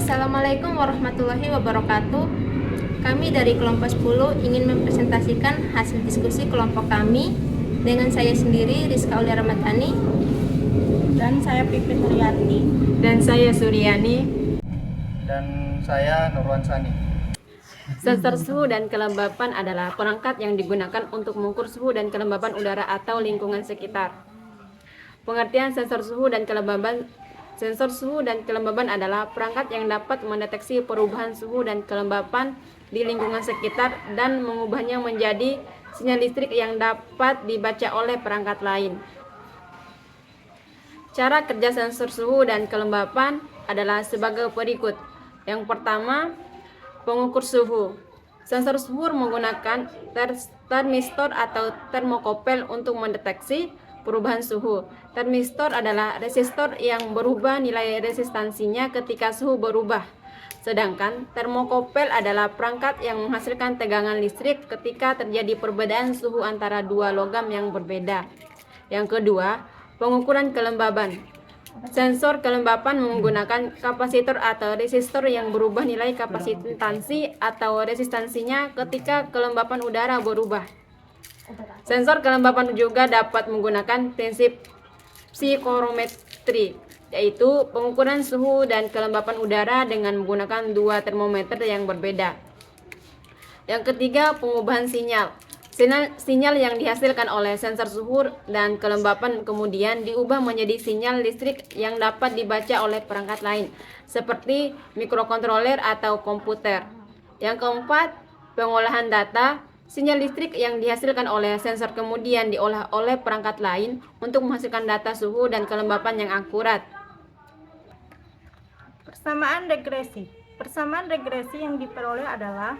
Assalamualaikum warahmatullahi wabarakatuh. Kami dari kelompok 10 ingin mempresentasikan hasil diskusi kelompok kami dengan saya sendiri, Rizka Aulia Ramadhani, dan saya Pipit Riyati, dan saya Suryani, dan saya Nurwan Sani. Sensor suhu dan kelembapan adalah perangkat yang digunakan untuk mengukur suhu dan kelembapan udara atau lingkungan sekitar. Pengertian sensor suhu dan kelembapan. Sensor suhu dan kelembapan adalah perangkat yang dapat mendeteksi perubahan suhu dan kelembapan di lingkungan sekitar dan mengubahnya menjadi sinyal listrik yang dapat dibaca oleh perangkat lain. Cara kerja sensor suhu dan kelembapan adalah sebagai berikut. Yang pertama, pengukur suhu. Sensor suhu menggunakan termistor atau termokopel untuk mendeteksi perubahan suhu. Termistor adalah resistor yang berubah nilai resistansinya ketika suhu berubah. Sedangkan termokopel adalah perangkat yang menghasilkan tegangan listrik ketika terjadi perbedaan suhu antara dua logam yang berbeda. Yang kedua, pengukuran kelembaban. Sensor kelembapan menggunakan kapasitor atau resistor yang berubah nilai kapasitansi atau resistansinya ketika kelembapan udara berubah. Sensor kelembapan juga dapat menggunakan prinsip psikorometri, yaitu pengukuran suhu dan kelembapan udara dengan menggunakan dua termometer yang berbeda. Yang ketiga, pengubahan sinyal. Sinyal yang dihasilkan oleh sensor suhu dan kelembapan kemudian diubah menjadi sinyal listrik yang dapat dibaca oleh perangkat lain, seperti mikrokontroler atau komputer. Yang keempat, pengolahan data. Sinyal listrik yang dihasilkan oleh sensor kemudian diolah oleh perangkat lain untuk menghasilkan data suhu dan kelembapan yang akurat. persamaan regresi. Persamaan regresi yang diperoleh adalah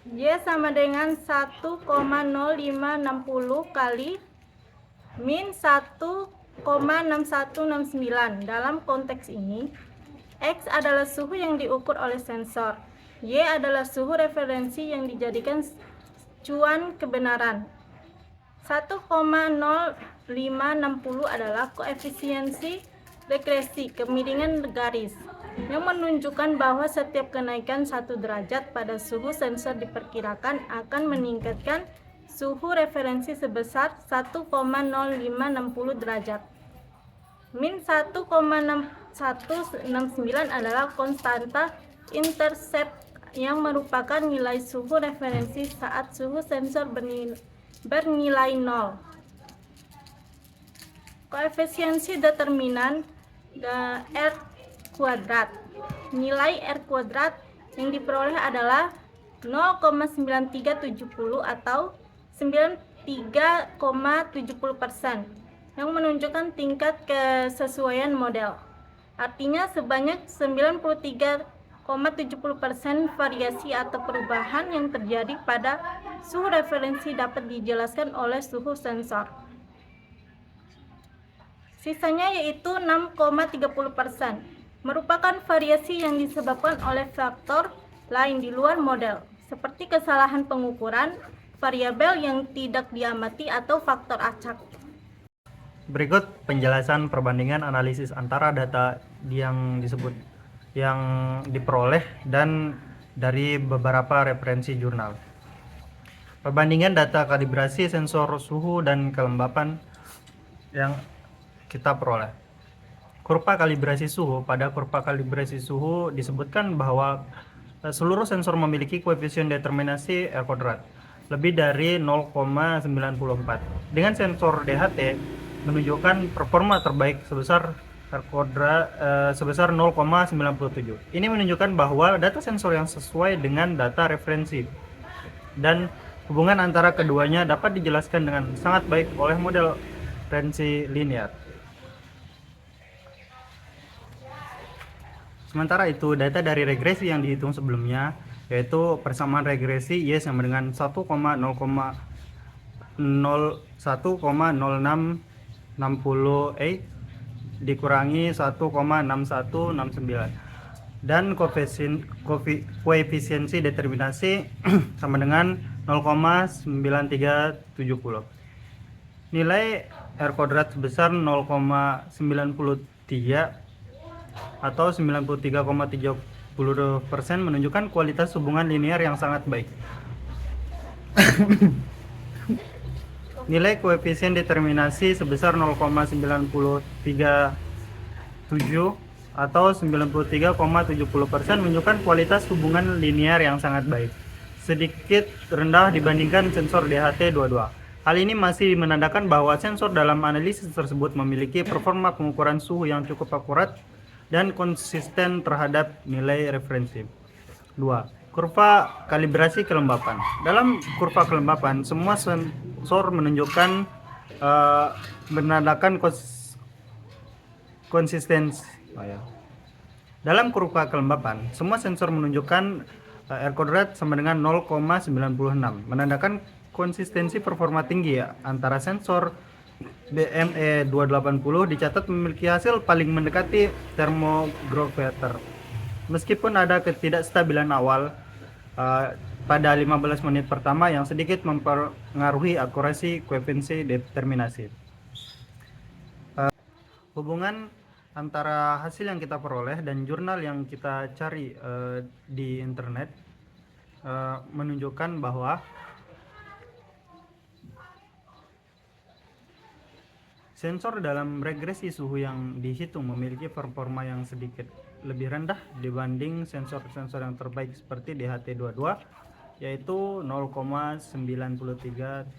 Y sama dengan 1,0560 kali min 1,6169. Dalam konteks ini, X adalah suhu yang diukur oleh sensor. Y adalah suhu referensi yang dijadikan acuan kebenaran. 1,0560 adalah koefisiensi regresi kemiringan garis yang menunjukkan bahwa setiap kenaikan 1 derajat pada suhu sensor diperkirakan akan meningkatkan suhu referensi sebesar 1,0560 derajat. Min 1,6169 adalah konstanta intercept yang merupakan nilai suhu referensi saat suhu sensor bernilai 0. Koefisiensi determinan R kuadrat. Nilai R kuadrat yang diperoleh adalah 0,9370 atau 93,70%, yang menunjukkan tingkat kesesuaian model. Artinya sebanyak 93,70% variasi atau perubahan yang terjadi pada suhu referensi dapat dijelaskan oleh suhu sensor. Sisanya yaitu 6,30% merupakan variasi yang disebabkan oleh faktor lain di luar model, seperti kesalahan pengukuran, variabel yang tidak diamati, atau faktor acak. Berikut penjelasan perbandingan analisis antara data yang diperoleh dan dari beberapa referensi jurnal. Perbandingan data kalibrasi sensor suhu dan kelembapan yang kita peroleh. Kurva kalibrasi suhu. Pada kurva kalibrasi suhu disebutkan bahwa seluruh sensor memiliki koefisien determinasi R kuadrat lebih dari 0,94. Dengan sensor DHT menunjukkan performa terbaik sebesar R kuadrat sebesar 0,97. Ini menunjukkan bahwa data sensor yang sesuai dengan data referensi dan hubungan antara keduanya dapat dijelaskan dengan sangat baik oleh model referensi linear. Sementara itu, data dari regresi yang dihitung sebelumnya, yaitu persamaan regresi Y sama dengan 1,0660 dikurangi 1,6169, dan koefisiensi determinasi sama dengan 0,9370. Nilai R kuadrat sebesar 0,93 atau 93,30% menunjukkan kualitas hubungan linear yang sangat baik. Nilai koefisien determinasi sebesar 0,937 atau 93,70% menunjukkan kualitas hubungan linear yang sangat baik, sedikit rendah dibandingkan sensor DHT22. Hal ini masih menandakan bahwa sensor dalam analisis tersebut memiliki performa pengukuran suhu yang cukup akurat dan konsisten terhadap nilai referensi. 2. Kurva kalibrasi kelembapan. Dalam kurva kelembapan, semua sensor menunjukkan menandakan konsistensi. Dalam kurva kelembapan, semua sensor menunjukkan R kuadrat sama dengan 0,96, menandakan konsistensi performa tinggi antara sensor BME 280 dicatat memiliki hasil paling mendekati thermogrometer. Meskipun ada ketidakstabilan awal pada 15 menit pertama yang sedikit mempengaruhi akurasi koefisien determinasi. Hubungan antara hasil yang kita peroleh dan jurnal yang kita cari di internet menunjukkan bahwa sensor dalam regresi suhu yang dihitung memiliki performa yang sedikit lebih rendah dibanding sensor-sensor yang terbaik seperti DHT22, yaitu 0,9370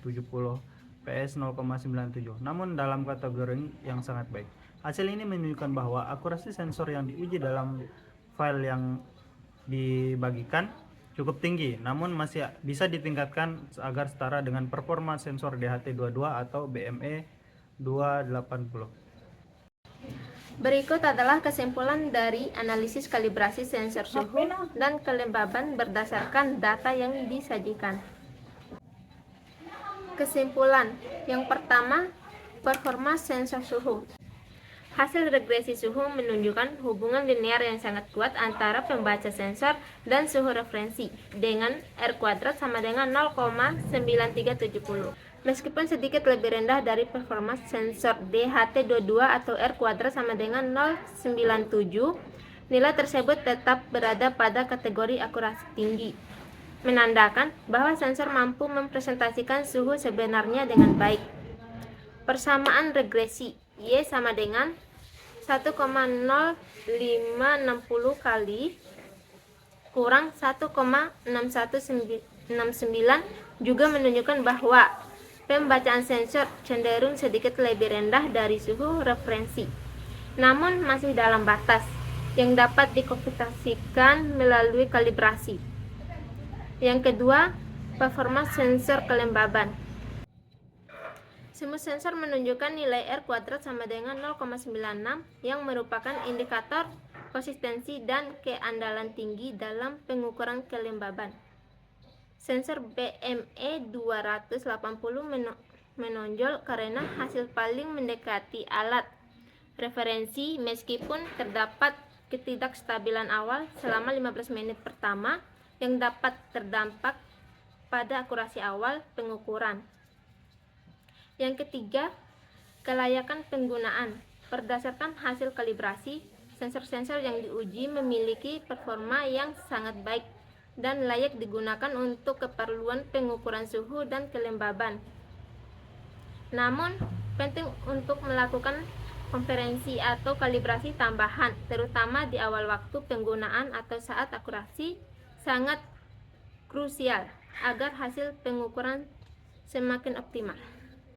PS 0,97, namun dalam kategori yang sangat baik. Hasil ini menunjukkan bahwa akurasi sensor yang diuji dalam file yang dibagikan cukup tinggi, namun masih bisa ditingkatkan agar setara dengan performa sensor DHT22 atau BME 280. Berikut adalah kesimpulan dari analisis kalibrasi sensor suhu dan kelembaban berdasarkan data yang disajikan. Kesimpulan yang pertama, performa sensor suhu. Hasil regresi suhu menunjukkan hubungan linear yang sangat kuat antara pembaca sensor dan suhu referensi dengan R kuadrat sama dengan 0,9370. Meskipun sedikit lebih rendah dari performa sensor DHT22 atau R kuadrat sama dengan 0,97, nilai tersebut tetap berada pada kategori akurasi tinggi, menandakan bahwa sensor mampu mempresentasikan suhu sebenarnya dengan baik. Persamaan regresi Y sama dengan 1,0560 kali kurang 1,6169 juga menunjukkan bahwa pembacaan sensor cenderung sedikit lebih rendah dari suhu referensi, namun masih dalam batas yang dapat dikomputasikan melalui kalibrasi. Yang kedua, performa sensor kelembaban. Semua sensor menunjukkan nilai R kuadrat sama dengan 0,96 yang merupakan indikator konsistensi dan keandalan tinggi dalam pengukuran kelembaban. Sensor BME 280 menonjol karena hasil paling mendekati alat referensi meskipun terdapat ketidakstabilan awal selama 15 menit pertama yang dapat terdampak pada akurasi awal pengukuran. Yang ketiga, kelayakan penggunaan. Berdasarkan hasil kalibrasi, sensor-sensor yang diuji memiliki performa yang sangat baik dan layak digunakan untuk keperluan pengukuran suhu dan kelembaban. Namun, penting untuk melakukan konferensi atau kalibrasi tambahan, terutama di awal waktu penggunaan atau saat akurasi sangat krusial agar hasil pengukuran semakin optimal.